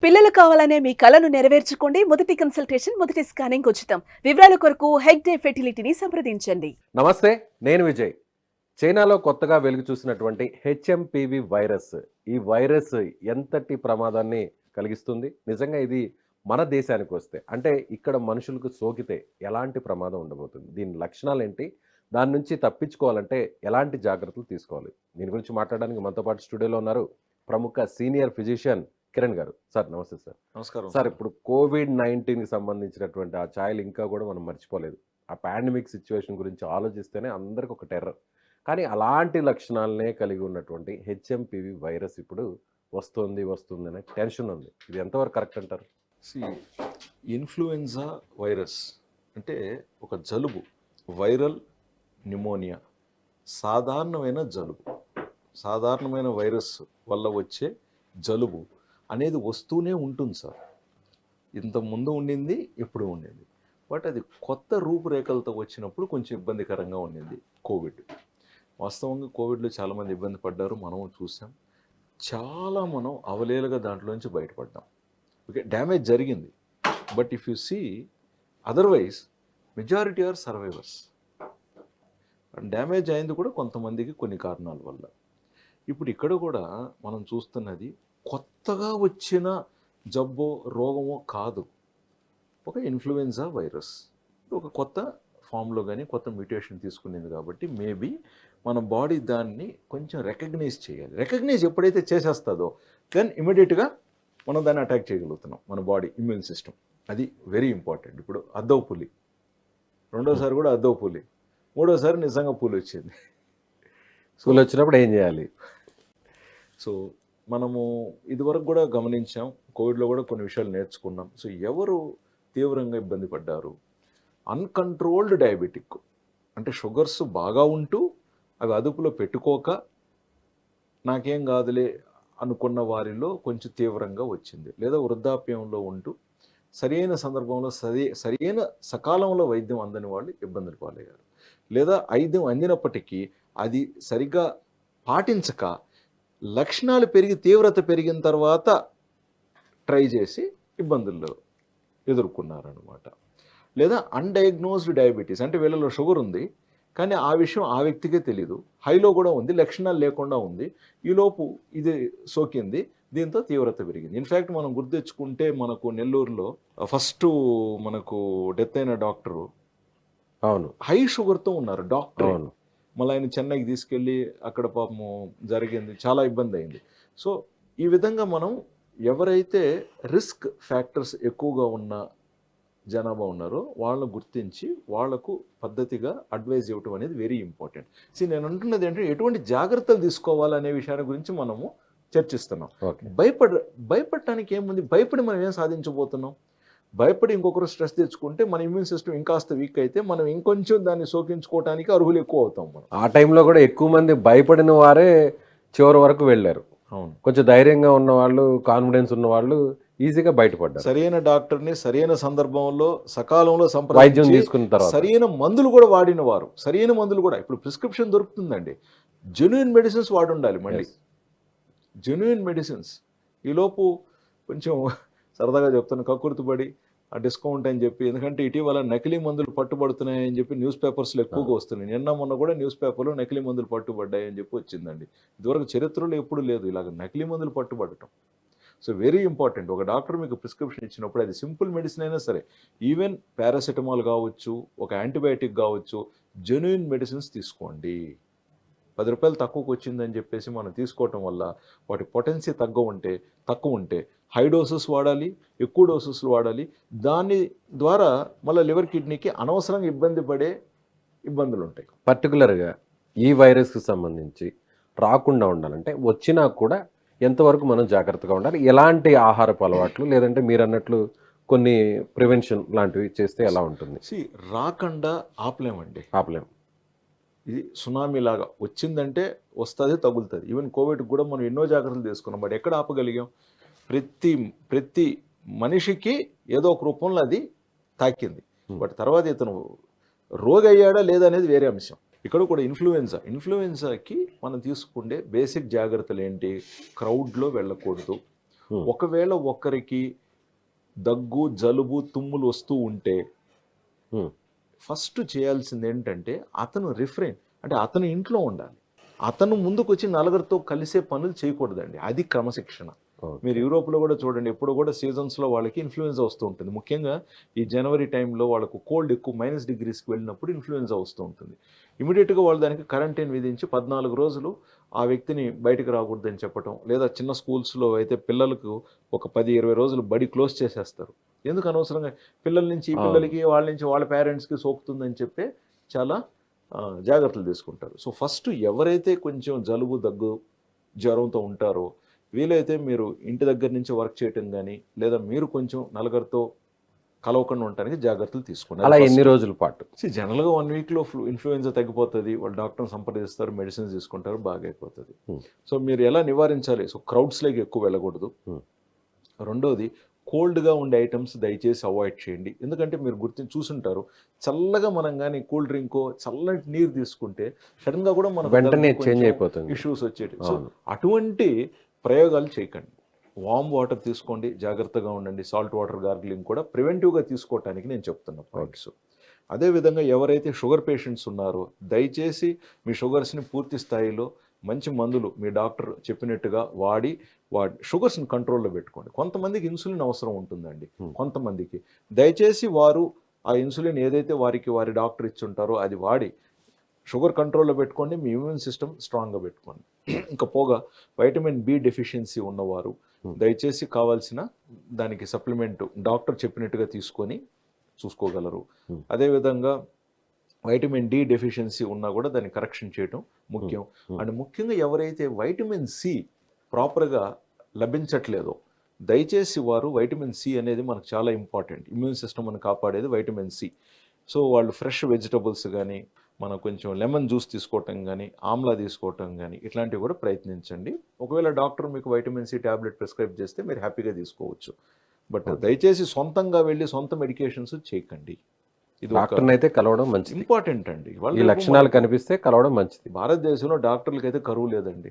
పిల్లలు కావాలనే మీ కలను నెరవేర్చుకోండి. మొదటి కన్సల్టేషన్, మొదటి స్కానింగ్ ఉచితం. వివరాల కొరకు హెగ్డే ఫెర్టిలిటీని సంప్రదించండి. నమస్తే, నేను విజయ్. చైనాలో కొత్తగా వెలుగు చూసినటువంటి హెచ్ఎంపివి వైరస్. ఈ వైరస్ ఎంతటి ప్రమాదాన్ని కలిగిస్తుంది? నిజంగా ఇది మన దేశానికి వస్తే, అంటే ఇక్కడ మనుషులకు సోకితే ఎలాంటి ప్రమాదం ఉండబోతుంది? దీని లక్షణాలు ఏంటి? దాని నుంచి తప్పించుకోవాలంటే ఎలాంటి జాగ్రత్తలు తీసుకోవాలి? దీని గురించి మాట్లాడడానికి మనతో పాటు స్టూడియోలో ఉన్నారు ప్రముఖ సీనియర్ ఫిజిషియన్ కిరణ్ గారు. సార్ నమస్తే. సార్ నమస్కారం సార్, ఇప్పుడు కోవిడ్-19కి సంబంధించినటువంటి ఆ ఛాయలు ఇంకా కూడా మనం మర్చిపోలేదు. ఆ పాండమిక్ సిచ్యువేషన్ గురించి ఆలోచిస్తేనే అందరికి ఒక టెర్రర్. కానీ అలాంటి లక్షణాలనే కలిగి ఉన్నటువంటి హెచ్ఎంపివి వైరస్ ఇప్పుడు వస్తుంది అనే టెన్షన్ ఉంది. ఇది ఎంతవరకు కరెక్ట్ అంటారు? ఇన్ఫ్లుయెన్జా వైరస్ అంటే ఒక జలుబు, వైరల్ న్యూమోనియా, సాధారణమైన జలుబు, సాధారణమైన వైరస్ వల్ల వచ్చే జలుబు అనేది వస్తూనే ఉంటుంది సార్. ఇంతకుముందు ఉండింది, ఇప్పుడు ఉండింది. బట్ అది కొత్త రూపురేఖలతో వచ్చినప్పుడు కొంచెం ఇబ్బందికరంగా ఉండింది కోవిడ్. వాస్తవంగా కోవిడ్లో చాలామంది ఇబ్బంది పడ్డారు, మనం చూసాం. చాలా మనం అవలేలుగా దాంట్లోంచి బయటపడ్డాం. ఓకే, డ్యామేజ్ జరిగింది. But if you see otherwise majority are survivors. Damage అయింది కూడా కొంతమందికి కొన్ని కారణాల వల్ల. ఇప్పుడు ఇక్కడ కూడా మనం చూస్తున్నది కొత్తగా వచ్చిన జబ్బో రోగమో కాదు, ఒక ఇన్ఫ్లుయెన్జా వైరస్ ఒక కొత్త ఫామ్లో కానీ కొత్త మ్యూటేషన్ తీసుకునేది. కాబట్టి మేబీ మన బాడీ దాన్ని కొంచెం రికగ్నైజ్ చేయాలి. రికగ్నైజ్ ఎప్పుడైతే చేసేస్తుందో దెన్ ఇమీడియట్గా మనం దాన్ని అటాక్ చేయగలుగుతున్నాం, మన బాడీ ఇమ్యూన్ సిస్టమ్. అది వెరీ ఇంపార్టెంట్. ఇప్పుడు అద్దవు పులి, రెండోసారి కూడా అద్దవు పులి, మూడోసారి నిజంగా పులి వచ్చింది. స్కూల్ వచ్చినప్పుడు ఏం చేయాలి? సో మనము ఇదివరకు కూడా గమనించాం, కోవిడ్లో కూడా కొన్ని విషయాలు నేర్చుకున్నాం. సో ఎవరు తీవ్రంగా ఇబ్బంది పడ్డారు? అన్కంట్రోల్డ్ డయాబెటిక్, అంటే షుగర్స్ బాగా ఉంటూ అవి అదుపులో పెట్టుకోక నాకేం కాదులే అనుకున్న వారిలో కొంచెం తీవ్రంగా వచ్చింది. లేదా వృద్ధాప్యంలో ఉంటూ సరైన సందర్భంలో సరైన సకాలంలో వైద్యం అందని వాళ్ళు ఇబ్బందులు పాలయ్యారు. లేదా వైద్యం అందినప్పటికీ అది సరిగ్గా పాటించక లక్షణాలు పెరిగి తీవ్రత పెరిగిన తర్వాత ట్రై చేసి ఇబ్బందుల్లో ఎదుర్కొన్నారనమాట. లేదా అన్డయాగ్నోజ్డ్ డయాబెటీస్, అంటే వీళ్ళలో షుగర్ ఉంది కానీ ఆ విషయం ఆ వ్యక్తికే తెలీదు, హైలో కూడా ఉంది, లక్షణాలు లేకుండా ఉంది, ఈలోపు ఇది సోకింది, దీంతో తీవ్రత పెరిగింది. ఇన్ఫ్యాక్ట్ మనం గుర్తు తెచ్చుకుంటే మనకు నెల్లూరులో ఫస్ట్ మనకు డెత్ అయిన డాక్టరు అవును, హై షుగర్తో ఉన్నారు డాక్టర్. అవును. మళ్ళీ ఆయన చెన్నైకి తీసుకెళ్ళి అక్కడ పాపము జరిగింది, చాలా ఇబ్బంది అయింది. సో ఈ విధంగా మనం ఎవరైతే రిస్క్ ఫ్యాక్టర్స్ ఎక్కువగా ఉన్న జనాభా ఉన్నారో వాళ్ళను గుర్తించి వాళ్లకు పద్ధతిగా అడ్వైజ్ ఇవ్వటం అనేది వెరీ ఇంపార్టెంట్. నేను అంటున్నది ఏంటంటే ఎటువంటి జాగ్రత్తలు తీసుకోవాలనే విషయాన్ని గురించి మనము చర్చిస్తున్నాం. భయపడటానికి ఏముంది? భయపడి మనం ఏం సాధించబోతున్నాం? భయపడి ఇంకొకరు స్ట్రెస్ తెచ్చుకుంటే మన ఇమ్యూన్ సిస్టమ్ ఇంకాస్త వీక్ అయితే మనం ఇంకొంచెం దాన్ని సోకించుకోవడానికి అర్హులు ఎక్కువ అవుతాం. మనం ఆ టైంలో కూడా ఎక్కువ మంది భయపడిన వారే చివరి వరకు వెళ్ళారు. అవును, కొంచెం ధైర్యంగా ఉన్న వాళ్ళు, కాన్ఫిడెన్స్ ఉన్న వాళ్ళు ఈజీగా బయటపడ్డారు. సరైన డాక్టర్ని సరైన సందర్భంలో సకాలంలో వైద్యం సంప్రదించి తీసుకున్న తర్వాత సరైన మందులు కూడా వాడిన వారు, సరైన మందులు కూడా ఇప్పుడు ప్రిస్క్రిప్షన్ దొరుకుతుందండి. జెన్యూన్ మెడిసిన్స్ వాడి ఉండాలి. మళ్ళీ జెన్యూన్ మెడిసిన్స్. ఈలోపు కొంచెం సరదాగా చెప్తాను, కక్కుర్తిపడి ఆ డిస్కౌంట్ అని చెప్పి, ఎందుకంటే ఇటీవల నకిలీ మందులు పట్టుబడుతున్నాయని చెప్పి న్యూస్ పేపర్స్లో ఎక్కువగా వస్తున్నాయి. నిన్న మొన్న కూడా న్యూస్ పేపర్లో నకిలీ మందులు పట్టుబడ్డాయని చెప్పి వచ్చిందండి. ఇదివరకు చరిత్రలో ఎప్పుడు లేదు ఇలాగ నకిలీ మందులు పట్టుబడటం. So very important. ఒక డాక్టర్ మీకు ప్రిస్క్రిప్షన్ ఇచ్చినప్పుడు అది సింపుల్ మెడిసిన్ అయినా సరే, ఈవెన్ పారాసెటమాల్ కావచ్చు, ఒక యాంటీబయాటిక్ కావచ్చు, జెన్యూన్ మెడిసిన్స్ తీసుకోండి. 10 రూపాయలు తక్కువకు వచ్చిందని చెప్పేసి మనం తీసుకోవటం వల్ల వాటి పొటెన్సీ తక్కువ ఉంటే హై డోసెస్ వాడాలి, ఎక్కువ డోసెస్లు వాడాలి. దాని ద్వారా మళ్ళీ లివర్ కిడ్నీకి అనవసరంగా ఇబ్బందులు ఉంటాయి. పర్టికులర్గా ఈ వైరస్కి సంబంధించి రాకుండా ఉండాలంటే వచ్చినా కూడా ఎంతవరకు మనం జాగ్రత్తగా ఉండాలి? ఎలాంటి ఆహారపు అలవాట్లు, లేదంటే మీరు అన్నట్లు కొన్ని ప్రివెన్షన్ లాంటివి చేస్తే ఎలా ఉంటుంది? రాకుండా ఆపలేమండి, ఆపలేం. ఇది సునామీ లాగా వచ్చిందంటే వస్తుంది, తగులుతుంది. ఈవెన్ కోవిడ్ కూడా మనం ఎన్నో జాగ్రత్తలు తీసుకున్నాం, బట్ ఎక్కడ ఆపగలిగాం? ప్రతి మనిషికి ఏదో ఒక రూపంలో అది తాకింది. బట్ తర్వాత ఇతను రోగి అయ్యాడా లేదా అనేది వేరే అంశం. ఇక్కడ కూడా ఇన్ఫ్లుయెన్జాకి మనం తీసుకుంటే బేసిక్ జాగ్రత్తలు ఏంటి? క్రౌడ్లో వెళ్ళకూడదు, ఒకవేళ ఒకరికి దగ్గు, జలుబు, తుమ్ములు వస్తూ ఉంటే ఫస్ట్ చేయాల్సింది ఏంటంటే అతను రిఫ్రెయిన్, అంటే అతను ఇంట్లో ఉండాలి. అతను ముందుకు వచ్చి నలుగురితో కలిసే పనులు చేయకూడదండి. అది క్రమశిక్షణ. మీరు యూరోప్లో కూడా చూడండి, ఎప్పుడు కూడా సీజన్స్లో వాళ్ళకి ఇన్ఫ్లుయెన్జా వస్తూ ఉంటుంది. ముఖ్యంగా ఈ జనవరి టైంలో వాళ్ళకు కోల్డ్ ఎక్కువ -డిగ్రీస్కి వెళ్ళినప్పుడు ఇన్ఫ్లుయెన్జా వస్తూ ఉంటుంది. ఇమీడియట్గా వాళ్ళు దానికి క్వారంటైన్ విధించి 14 రోజులు ఆ వ్యక్తిని బయటకు రాకూడదని చెప్పటం, లేదా చిన్న స్కూల్స్లో అయితే పిల్లలకు ఒక 10-20 రోజులు బడి క్లోజ్ చేసేస్తారు. ఎందుకు అనవసరంగా పిల్లల నుంచి ఈ పిల్లలకి, వాళ్ళ నుంచి వాళ్ళ పేరెంట్స్కి సోకుతుందని చెప్పి చాలా జాగ్రత్తలు తీసుకుంటారు. సో ఫస్ట్ ఎవరైతే కొంచెం జలుబు, దగ్గు, జ్వరంతో ఉంటారో వీలైతే మీరు ఇంటి దగ్గర నుంచి వర్క్ చేయటం కానీ, లేదా మీరు కొంచెం నలుగురితో కలవకుండా ఉండటానికి జాగ్రత్తలు తీసుకోండి. అలా ఎన్ని రోజుల పాటు? జనరల్గా 1 వీక్లో ఇన్ఫ్లుయెన్జా తగ్గిపోతుంది. వాళ్ళు డాక్టర్ని సంప్రదిస్తారు, మెడిసిన్స్ తీసుకుంటారు, బాగా అయిపోతుంది. సో మీరు ఎలా నివారించాలి? సో క్రౌడ్స్లోకి ఎక్కువ వెళ్ళకూడదు. రెండోది, కోల్డ్గా ఉండే ఐటమ్స్ దయచేసి అవాయిడ్ చేయండి. ఎందుకంటే మీరు చూసుంటారు, చల్లగా మనం కానీ కూల్ డ్రింకో చల్లటి నీరు తీసుకుంటే సడన్గా కూడా మనకు వెంటనే చేంజ్ అయిపోతుంది, ఇష్యూస్ వచ్చేటి. సో అటువంటి ప్రయోగాలు చేయకండి. వామ్ వాటర్ తీసుకోండి, జాగ్రత్తగా ఉండండి. సాల్ట్ వాటర్ గార్గిలింగ్ కూడా ప్రివెంటివ్గా తీసుకోవటానికి నేను చెప్తున్న పాయింట్స్. అదేవిధంగా ఎవరైతే షుగర్ పేషెంట్స్ ఉన్నారో దయచేసి మీ షుగర్స్ని పూర్తి స్థాయిలో మంచి మందులు మీ డాక్టర్ చెప్పినట్టుగా వాడి షుగర్స్ని కంట్రోల్లో పెట్టుకోండి. కొంతమందికి ఇన్సులిన్ అవసరం ఉంటుందండి. కొంతమందికి దయచేసి వారు ఆ ఇన్సులిన్ ఏదైతే వారి డాక్టర్ ఇచ్చుంటారో అది వాడి షుగర్ కంట్రోల్లో పెట్టుకోండి. మీ ఇమ్యూన్ సిస్టమ్ స్ట్రాంగ్గా పెట్టుకోండి. ఇంకా పోగా వైటమిన్ బి డెఫిషియన్సీ ఉన్నవారు దయచేసి కావాల్సిన దానికి సప్లిమెంట్ డాక్టర్ చెప్పినట్టుగా తీసుకొని చూసుకోగలరు. అదేవిధంగా వైటమిన్ డి డెఫిషియన్సీ ఉన్నా కూడా దాన్ని కరెక్షన్ చేయటం ముఖ్యం. అండ్ ముఖ్యంగా ఎవరైతే వైటమిన్ సి ప్రాపర్గా లభించట్లేదో దయచేసి వారు, వైటమిన్ సి అనేది మనకు చాలా ఇంపార్టెంట్, ఇమ్యూన్ సిస్టమ్ అని కాపాడేది వైటమిన్ సి. సో వాళ్ళు ఫ్రెష్ వెజిటబుల్స్ కానీ, మనం కొంచెం లెమన్ జ్యూస్ తీసుకోవటం కానీ, ఆమ్లా తీసుకోవటం కానీ ఇట్లాంటివి కూడా ప్రయత్నించండి. ఒకవేళ డాక్టర్ మీకు వైటమిన్ సి ట్యాబ్లెట్ ప్రిస్క్రైబ్ చేస్తే మీరు హ్యాపీగా తీసుకోవచ్చు. బట్ దయచేసి సొంతంగా వెళ్ళి సొంత మెడికేషన్స్ చేయకండి. ఇది డాక్టర్ని అయితే కలవడం మంచిది, ఇంపార్టెంట్ అండి. ఈ లక్షణాలు కనిపిస్తే కలవడం మంచిది. భారతదేశంలో డాక్టర్లకి అయితే కరువు లేదండి.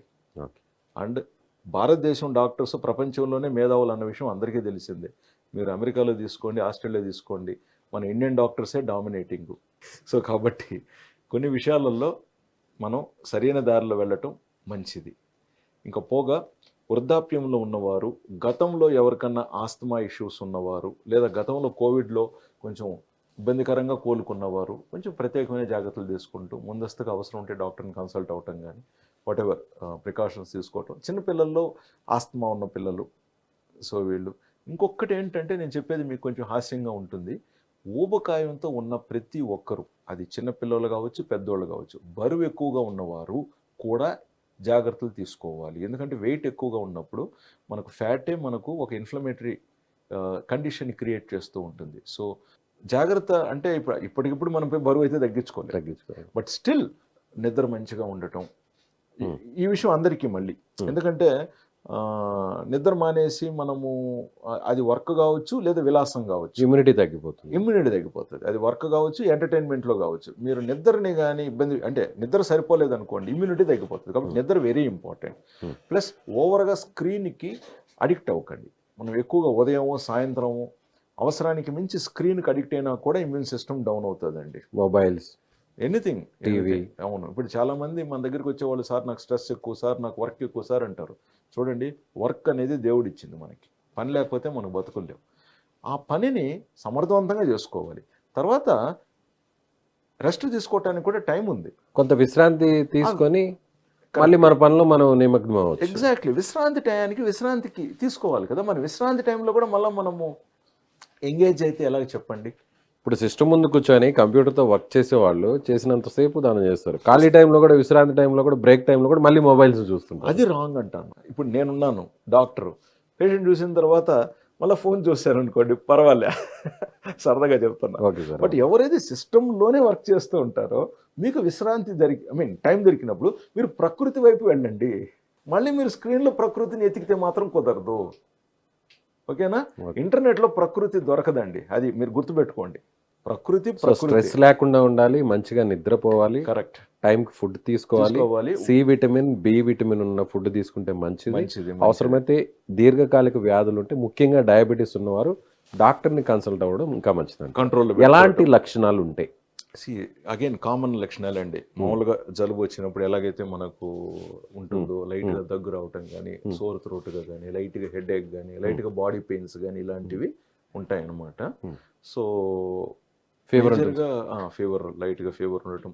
అండ్ భారతదేశం డాక్టర్స్ ప్రపంచంలోనే మేధావులు అన్న విషయం అందరికీ తెలిసిందే. మీరు అమెరికాలో తీసుకోండి, ఆస్ట్రేలియా తీసుకోండి, మన ఇండియన్ డాక్టర్సే డామినేటింగ్. సో కాబట్టి కొన్ని విషయాలలో మనం సరైన దారిలో వెళ్ళటం మంచిది. ఇంకా పోగా వృద్ధాప్యంలో ఉన్నవారు, గతంలో ఎవరికన్నా ఆస్తమా ఇష్యూస్ ఉన్నవారు, లేదా గతంలో కోవిడ్లో కొంచెం ఇబ్బందికరంగా కోలుకున్నవారు కొంచెం ప్రత్యేకమైన జాగ్రత్తలు తీసుకుంటూ ముందస్తుగా అవసరం ఉంటే డాక్టర్ని కన్సల్ట్ అవటం కానీ, వాటెవర్ ప్రికాషన్స్ తీసుకోవటం. చిన్నపిల్లల్లో ఆస్తమా ఉన్న పిల్లలు, సో వీళ్ళు. ఇంకొకటి ఏంటంటే నేను చెప్పేది మీకు కొంచెం హాస్యంగా ఉంటుంది. ఊబకాయంతో ఉన్న ప్రతి ఒక్కరు, అది చిన్నపిల్లలు కావచ్చు, పెద్దోళ్ళు కావచ్చు, బరువు ఎక్కువగా ఉన్నవారు కూడా జాగ్రత్తలు తీసుకోవాలి. ఎందుకంటే వెయిట్ ఎక్కువగా ఉన్నప్పుడు మనకు ఫ్యాటే మనకు ఒక ఇన్ఫ్లమేటరీ కండిషన్ క్రియేట్ చేస్తూ ఉంటుంది. సో జాగ్రత్త అంటే ఇప్పటికిప్పుడు మనం బరువు అయితే తగ్గించుకోవాలి. బట్ స్టిల్ నిద్ర మంచిగా ఉండటం, ఈ విషయం అందరికీ మళ్ళీ. ఎందుకంటే నిద్ర మానేసి మనము అది వర్క్ కావచ్చు, లేదా విలాసం కావచ్చు, ఇమ్యూనిటీ తగ్గిపోతుంది. అది వర్క్ కావచ్చు, ఎంటర్టైన్మెంట్లో కావచ్చు. మీరు నిద్రని కానీ ఇబ్బంది, అంటే నిద్ర సరిపోలేదు అనుకోండి, ఇమ్యూనిటీ తగ్గిపోతుంది. కాబట్టి నిద్ర వెరీ ఇంపార్టెంట్. ప్లస్ ఓవర్గా స్క్రీన్కి అడిక్ట్ అవ్వకండి. మనం ఎక్కువగా ఉదయమో సాయంత్రమో అవసరానికి మించి స్క్రీన్కి అడిక్ట్ అయినా కూడా ఇమ్యూన్ సిస్టమ్ డౌన్ అవుతుందండి. Mobiles, anything, TV. అవును, ఇప్పుడు చాలామంది మన దగ్గరికి వచ్చేవాళ్ళు, సార్ నాకు స్ట్రెస్ ఎక్కువ సార్, నాకు వర్క్ ఎక్కువ సార్ అంటారు. చూడండి, వర్క్ అనేది దేవుడు ఇచ్చింది మనకి. పని లేకపోతే మనం బతుకులేము. ఆ పనిని సమర్థవంతంగా చేసుకోవాలి. తర్వాత రెస్ట్ తీసుకోవటానికి కూడా టైం ఉంది. కొంత విశ్రాంతి తీసుకొని మళ్ళీ మన పనిలో మనం నిమగ్నం అవ్వచ్చు. ఎగ్జాక్ట్లీ, విశ్రాంతి టయానికి విశ్రాంతికి తీసుకోవాలి కదా. మన విశ్రాంతి టైంలో కూడా మళ్ళీ మనము ఎంగేజ్ అయితే ఎలాగ చెప్పండి. ఇప్పుడు సిస్టమ్ ముందు కూర్చొని కంప్యూటర్తో వర్క్ చేసేవాళ్ళు చేసినంతసేపు దానం చేస్తారు. ఖాళీ టైంలో కూడా, విశ్రాంతి టైంలో కూడా, బ్రేక్ టైంలో కూడా మళ్ళీ మొబైల్స్ చూస్తుంటారు. అది రాంగ్ అంటాను. ఇప్పుడు నేనున్నాను డాక్టర్, పేషెంట్ చూసిన తర్వాత మళ్ళీ ఫోన్ చూశాను అనుకోండి, పర్వాలే, సరదాగా చెప్తున్నా. బట్ ఎవరైతే సిస్టంలోనే వర్క్ చేస్తూ ఉంటారో మీకు విశ్రాంతి టైం దొరికినప్పుడు మీరు ప్రకృతి వైపు వెళ్ళండి. మళ్ళీ మీరు స్క్రీన్లో ప్రకృతిని ఎతికితే మాత్రం కుదరదు. ఓకేనా? ఇంటర్నెట్లో ప్రకృతి దొరకదండి, అది మీరు గుర్తుపెట్టుకోండి. ప్రకృతి సో స్ట్రెస్ లేకుండా ఉండాలి, మంచిగా నిద్రపోవాలి, కరెక్ట్ టైంకి ఫుడ్ తీసుకోవాలి, సి విటమిన్, బి విటమిన్ ఉన్న ఫుడ్ తీసుకుంటే మంచిది. మంచిది అవసరమైతే దీర్ఘకాలిక వ్యాధులు ఉంటే, ముఖ్యంగా డయాబెటీస్ ఉన్నవారు డాక్టర్ని కన్సల్ట్ అవ్వడం ఇంకా మంచిదండి. కంట్రోల్. ఎలాంటి లక్షణాలు ఉంటాయి? అగైన్ కామన్ లక్షణాలండి. మామూలుగా జలుబు వచ్చినప్పుడు ఎలాగైతే మనకు ఉంటుందో, లైట్ గా దగ్గు రావటం కానీ, సోర్ థ్రోట్ గా కానీ, లైట్ గా హెడ్ ఏక్ కానీ, లైట్ గా బాడీ పెయిన్స్ కానీ, ఇలాంటివి ఉంటాయి అన్నమాట. సో ఫీవర్ ఫీవర్, లైట్ గా ఫీవర్ ఉండటం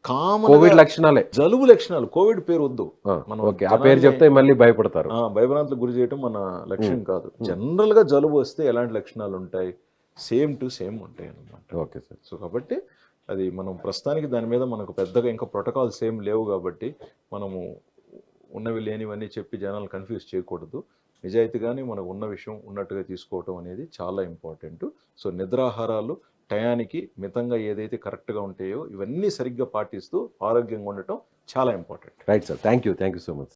కామన్ కోవిడ్ లక్షణాలే. జలుబు లక్షణాలు. కోవిడ్ పేరు వద్దు, మనం ఓకే, ఆ పేరు చెప్తే మళ్ళీ భయపడతారు. భయభ్రాంతులకు గురి చేయటం మన లక్ష్యం కాదు. జనరల్ గా జలుబు వస్తే ఎలాంటి లక్షణాలు ఉంటాయి, సేమ్ టు సేమ్ ఉంటాయి అన్నమాట. Okay sir. సో కాబట్టి అది మనం ప్రస్తుతానికి దాని మీద మనకు పెద్దగా ఇంకా ప్రోటోకాల్స్ ఏం లేవు కాబట్టి మనము ఉన్నవి లేనివన్నీ చెప్పి జనాలు కన్ఫ్యూజ్ చేయకూడదు. నిజాయితీగానే మనకు ఉన్న విషయం ఉన్నట్టుగా తీసుకోవటం అనేది చాలా ఇంపార్టెంట్. సో నిద్రాహారాలు టయానికి మితంగా ఏదైతే కరెక్ట్గా ఉంటాయో ఇవన్నీ సరిగ్గా పాటిస్తూ ఆరోగ్యంగా ఉండటం చాలా important. Right sir, thank you so much.